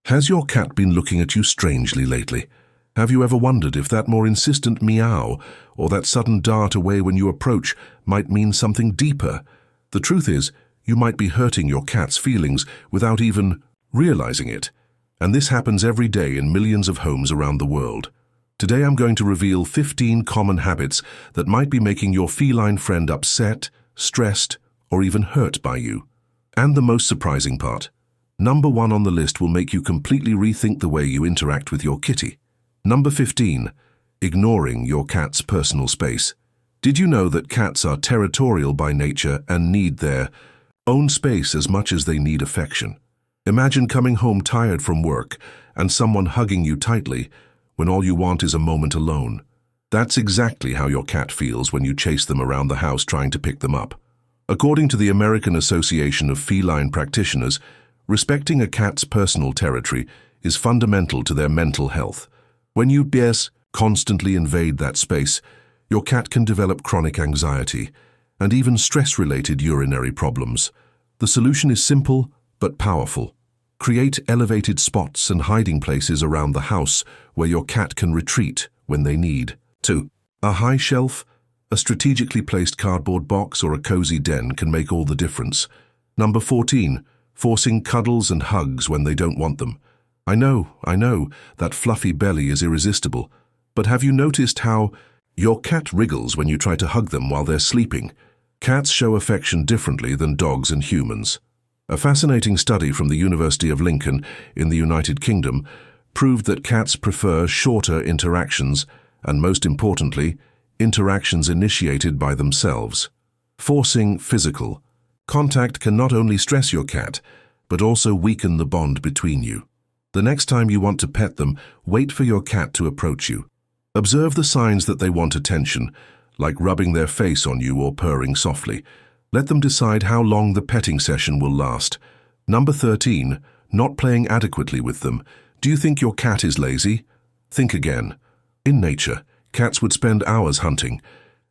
Has your cat been looking at you strangely lately? Have you ever wondered if that more insistent meow or that sudden dart away when you approach might mean something deeper? The truth is, you might be hurting your cat's feelings without even realizing it. And this happens every day in millions of homes around the world. Today I'm going to reveal 15 common habits that might be making your feline friend upset, stressed, or even hurt by you. And the most surprising part, number 1 on the list will make you completely rethink the way you interact with your kitty. Number 15, ignoring your cat's personal space. Did you know that cats are territorial by nature and need their own space as much as they need affection? Imagine coming home tired from work and someone hugging you tightly when all you want is a moment alone. That's exactly how your cat feels when you chase them around the house trying to pick them up. According to the American Association of Feline Practitioners, respecting a cat's personal territory is fundamental to their mental health. When you constantly invade that space, your cat can develop chronic anxiety and even stress-related urinary problems. The solution is simple but powerful. Create elevated spots and hiding places around the house where your cat can retreat when they need to. A high shelf, a strategically placed cardboard box, or a cozy den can make all the difference. Number 14, forcing cuddles and hugs when they don't want them. I know, that fluffy belly is irresistible, but have you noticed how your cat wriggles when you try to hug them while they're sleeping? Cats show affection differently than dogs and humans. A fascinating study from the University of Lincoln in the United Kingdom proved that cats prefer shorter interactions and, most importantly, interactions initiated by themselves. Forcing physical contact can not only stress your cat, but also weaken the bond between you. The next time you want to pet them, wait for your cat to approach you. Observe the signs that they want attention, like rubbing their face on you or purring softly. Let them decide how long the petting session will last. Number 13, not playing adequately with them. Do you think your cat is lazy? Think again. In nature, cats would spend hours hunting,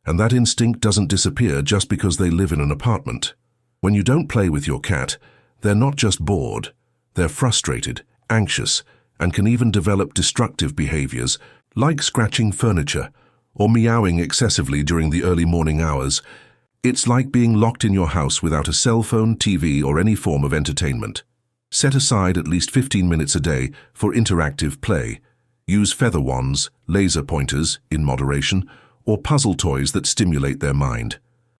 and that instinct doesn't disappear just because they live in an apartment. When you don't play with your cat, they're not just bored, they're frustrated, anxious, and can even develop destructive behaviors like scratching furniture or meowing excessively during the early morning hours. It's like being locked in your house without a cell phone, TV, or any form of entertainment. Set aside at least 15 minutes a day for interactive play. Use feather wands, laser pointers in moderation, or puzzle toys that stimulate their mind.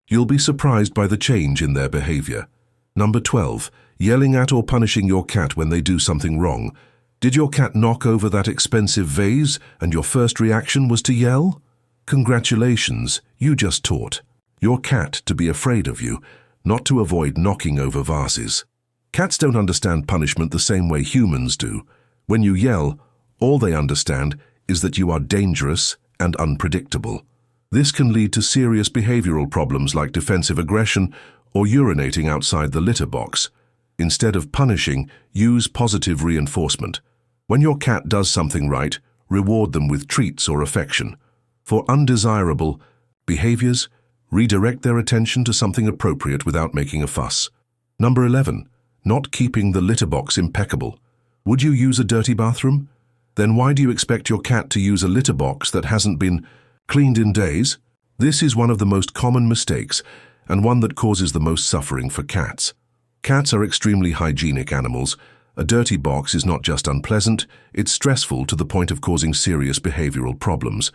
You'll be surprised by the change in their behavior. Number 12, yelling at or punishing your cat when they do something wrong. Did your cat knock over that expensive vase and your first reaction was to yell? Congratulations, you just taught your cat to be afraid of you, not to avoid knocking over vases. Cats don't understand punishment the same way humans do. When you yell, all they understand is that you are dangerous and unpredictable. This can lead to serious behavioral problems like defensive aggression or urinating outside the litter box. Instead of punishing, use positive reinforcement. When your cat does something right, reward them with treats or affection. For undesirable behaviors, redirect their attention to something appropriate without making a fuss. Number 11, not keeping the litter box impeccable. Would you use a dirty bathroom? Then why do you expect your cat to use a litter box that hasn't been cleaned in days? This is one of the most common mistakes and one that causes the most suffering for cats. Cats are extremely hygienic animals. A dirty box is not just unpleasant, it's stressful to the point of causing serious behavioral problems.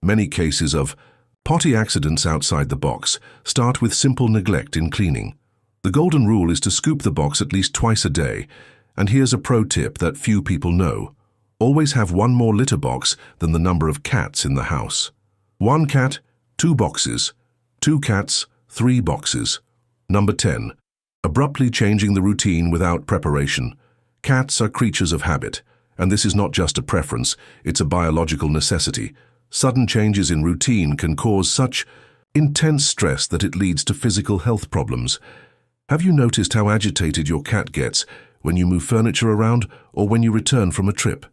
Many cases of potty accidents outside the box start with simple neglect in cleaning. The golden rule is to scoop the box at least twice a day, and here's a pro tip that few people know. Always have one more litter box than the number of cats in the house. 1 cat, 2 boxes. 2 cats, 3 boxes. Number 10, abruptly changing the routine without preparation. Cats are creatures of habit, and this is not just a preference, it's a biological necessity. Sudden changes in routine can cause such intense stress that it leads to physical health problems. Have you noticed how agitated your cat gets when you move furniture around or when you return from a trip?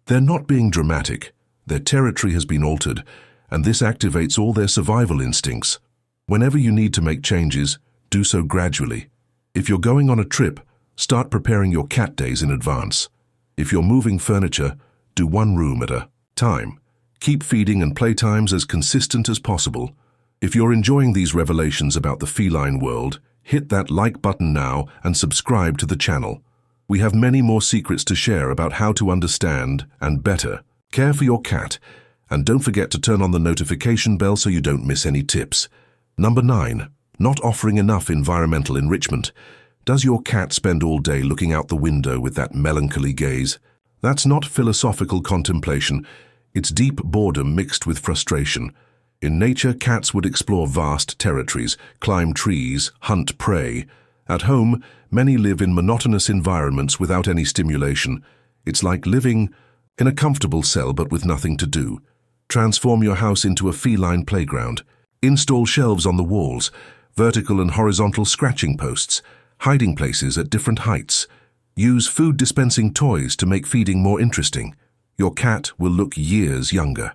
They're not being dramatic. Their territory has been altered, and this activates all their survival instincts. Whenever you need to make changes, do so gradually. If you're going on a trip, start preparing your cat days in advance. If you're moving furniture, do one room at a time. Keep feeding and playtimes as consistent as possible. If you're enjoying these revelations about the feline world, hit that like button now and subscribe to the channel. We have many more secrets to share about how to understand and better care for your cat, and don't forget to turn on the notification bell so you don't miss any tips. Number 9. Not offering enough environmental enrichment. Does your cat spend all day looking out the window with that melancholy gaze? That's not philosophical contemplation. It's deep boredom mixed with frustration. In nature, cats would explore vast territories, climb trees, hunt prey. At home, many live in monotonous environments without any stimulation. It's like living in a comfortable cell but with nothing to do. Transform your house into a feline playground. Install shelves on the walls, vertical and horizontal scratching posts, hiding places at different heights. Use food dispensing toys to make feeding more interesting. Your cat will look years younger.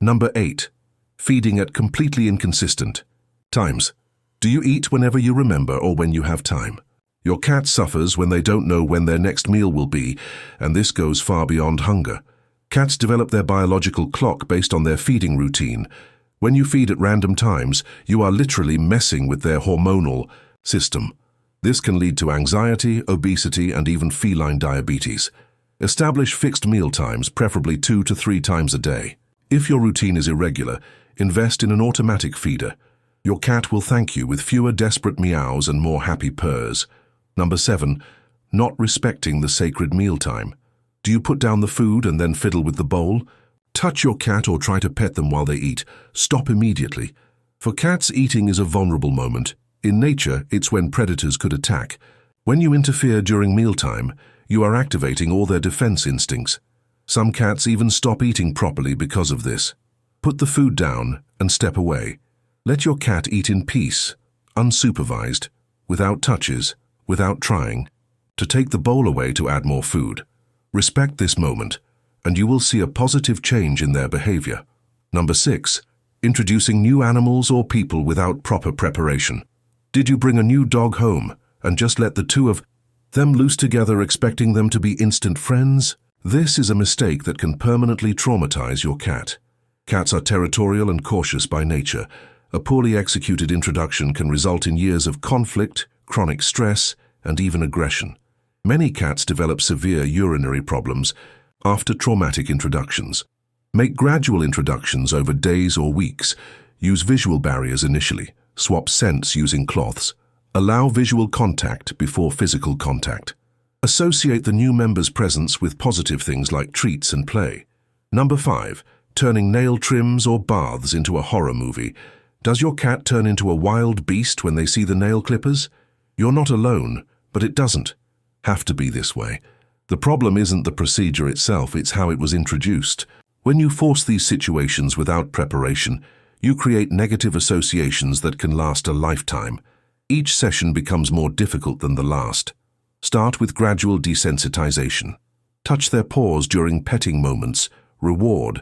Number 8. Feeding at completely inconsistent times. Do you eat whenever you remember or when you have time? Your cat suffers when they don't know when their next meal will be, and this goes far beyond hunger. Cats develop their biological clock based on their feeding routine. When you feed at random times, you are literally messing with their hormonal system. This can lead to anxiety, obesity, and even feline diabetes. Establish fixed meal times, preferably 2 to 3 times a day. If your routine is irregular, invest in an automatic feeder. Your cat will thank you with fewer desperate meows and more happy purrs. Number 7. Not respecting the sacred mealtime. Do you put down the food and then fiddle with the bowl? Touch your cat or try to pet them while they eat. Stop immediately. For cats, eating is a vulnerable moment. In nature, it's when predators could attack. When you interfere during mealtime, you are activating all their defense instincts. Some cats even stop eating properly because of this. Put the food down and step away. Let your cat eat in peace, unsupervised, without touches, without trying to take the bowl away to add more food. Respect this moment, and you will see a positive change in their behavior. Number 6. Introducing new animals or people without proper preparation. Did you bring a new dog home and just let the two of them loose together expecting them to be instant friends? This is a mistake that can permanently traumatize your cat. Cats are territorial and cautious by nature. A poorly executed introduction can result in years of conflict, chronic stress, and even aggression. Many cats develop severe urinary problems after traumatic introductions. Make gradual introductions over days or weeks. Use visual barriers initially. Swap scents using cloths. Allow visual contact before physical contact. Associate the new member's presence with positive things like treats and play. Number 5. Turning nail trims or baths into a horror movie. Does your cat turn into a wild beast when they see the nail clippers? You're not alone, but it doesn't have to be this way. The problem isn't the procedure itself, it's how it was introduced. When you force these situations without preparation, you create negative associations that can last a lifetime. Each session becomes more difficult than the last. Start with gradual desensitization. Touch their paws during petting moments. Reward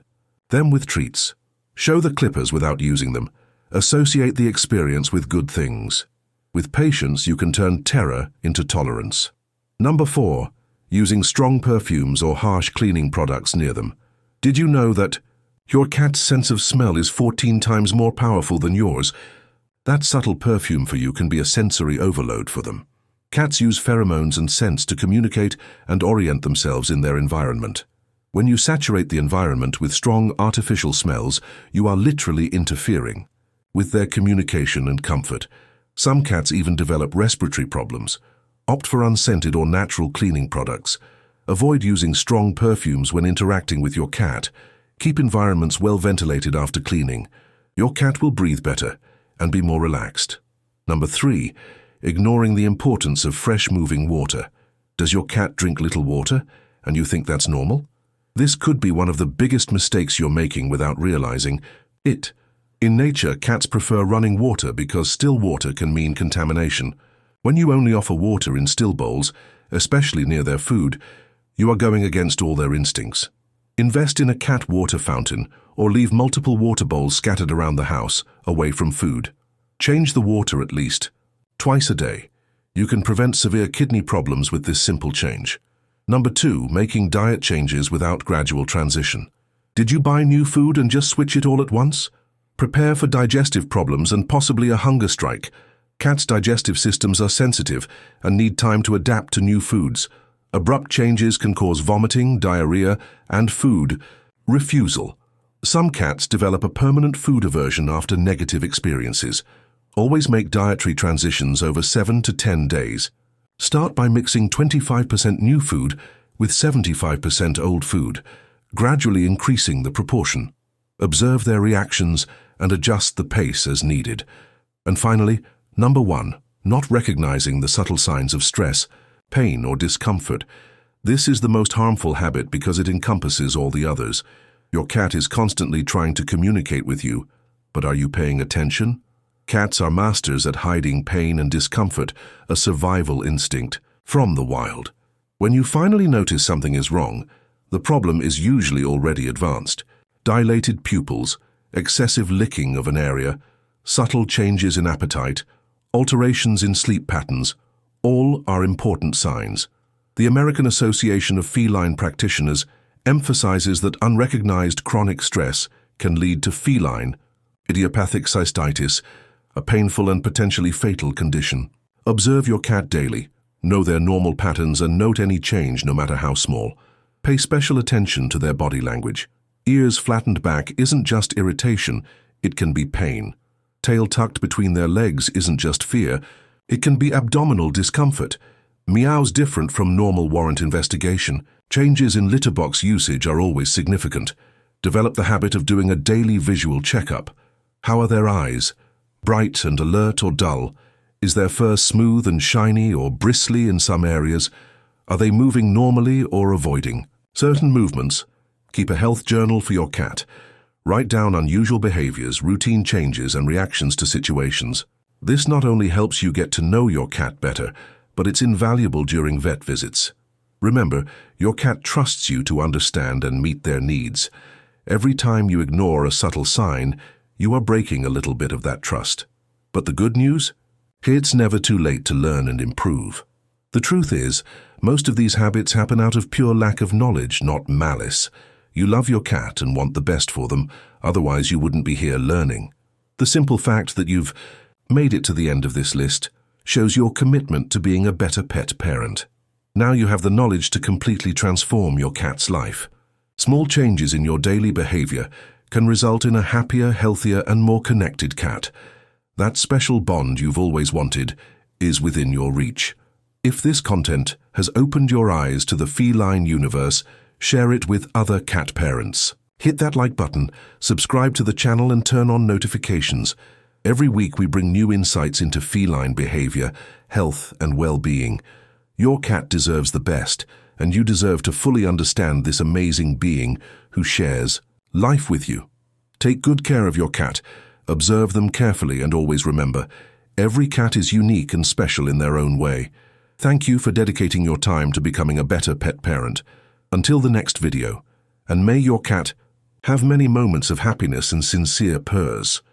them with treats. Show the clippers without using them. Associate the experience with good things. With patience, you can turn terror into tolerance. Number 4. Using strong perfumes or harsh cleaning products near them. Did you know that your cat's sense of smell is 14 times more powerful than yours? That subtle perfume for you can be a sensory overload for them. Cats use pheromones and scents to communicate and orient themselves in their environment. When you saturate the environment with strong artificial smells, you are literally interfering with their communication and comfort. Some cats even develop respiratory problems. Opt for unscented or natural cleaning products. Avoid using strong perfumes when interacting with your cat. Keep environments well ventilated after cleaning. Your cat will breathe better and be more relaxed. Number 3. Ignoring the importance of fresh moving water. Does your cat drink little water and you think that's normal? This could be one of the biggest mistakes you're making without realizing it. In nature, cats prefer running water because still water can mean contamination. When you only offer water in still bowls, especially near their food, you are going against all their instincts. Invest in a cat water fountain or leave multiple water bowls scattered around the house, away from food. Change the water at least twice a day. You can prevent severe kidney problems with this simple change. Number 2, making diet changes without gradual transition. Did you buy new food and just switch it all at once? Prepare for digestive problems and possibly a hunger strike. Cats' digestive systems are sensitive and need time to adapt to new foods. Abrupt changes can cause vomiting, diarrhea, and food refusal. Some cats develop a permanent food aversion after negative experiences. Always make dietary transitions over 7 to 10 days. Start by mixing 25% new food with 75% old food, gradually increasing the proportion. Observe their reactions and adjust the pace as needed. And finally, number 1, not recognizing the subtle signs of stress, pain, or discomfort. This is the most harmful habit because it encompasses all the others. Your cat is constantly trying to communicate with you, but are you paying attention? Cats are masters at hiding pain and discomfort, a survival instinct from the wild. When you finally notice something is wrong, the problem is usually already advanced. Dilated pupils, excessive licking of an area, subtle changes in appetite, alterations in sleep patterns, all are important signs. The American Association of Feline Practitioners emphasizes that unrecognized chronic stress can lead to feline idiopathic cystitis, a painful and potentially fatal condition. Observe your cat daily, know their normal patterns and note any change no matter how small. Pay special attention to their body language. Ears flattened back isn't just irritation, it can be pain. Tail tucked between their legs isn't just fear, it can be abdominal discomfort. Meows different from normal warrant investigation. Changes in litter box usage are always significant. Develop the habit of doing a daily visual checkup. How are their eyes? Bright and alert or dull? Is their fur smooth and shiny or bristly in some areas? Are they moving normally or avoiding certain movements? Keep a health journal for your cat. Write down unusual behaviors, routine changes, and reactions to situations. This not only helps you get to know your cat better, but it's invaluable during vet visits. Remember, your cat trusts you to understand and meet their needs. Every time you ignore a subtle sign, you are breaking a little bit of that trust. But the good news? It's never too late to learn and improve. The truth is, most of these habits happen out of pure lack of knowledge, not malice. You love your cat and want the best for them, otherwise you wouldn't be here learning. The simple fact that you've made it to the end of this list shows your commitment to being a better pet parent. Now you have the knowledge to completely transform your cat's life. Small changes in your daily behavior can result in a happier, healthier, and more connected cat. That special bond you've always wanted is within your reach. If this content has opened your eyes to the feline universe, share it with other cat parents. Hit that like button, subscribe to the channel, and turn on notifications. Every week we bring new insights into feline behavior, health, and well-being. Your cat deserves the best, and you deserve to fully understand this amazing being who shares life with you. Take good care of your cat, observe them carefully, and always remember, every cat is unique and special in their own way. Thank you for dedicating your time to becoming a better pet parent. Until the next video, and may your cat have many moments of happiness and sincere purrs.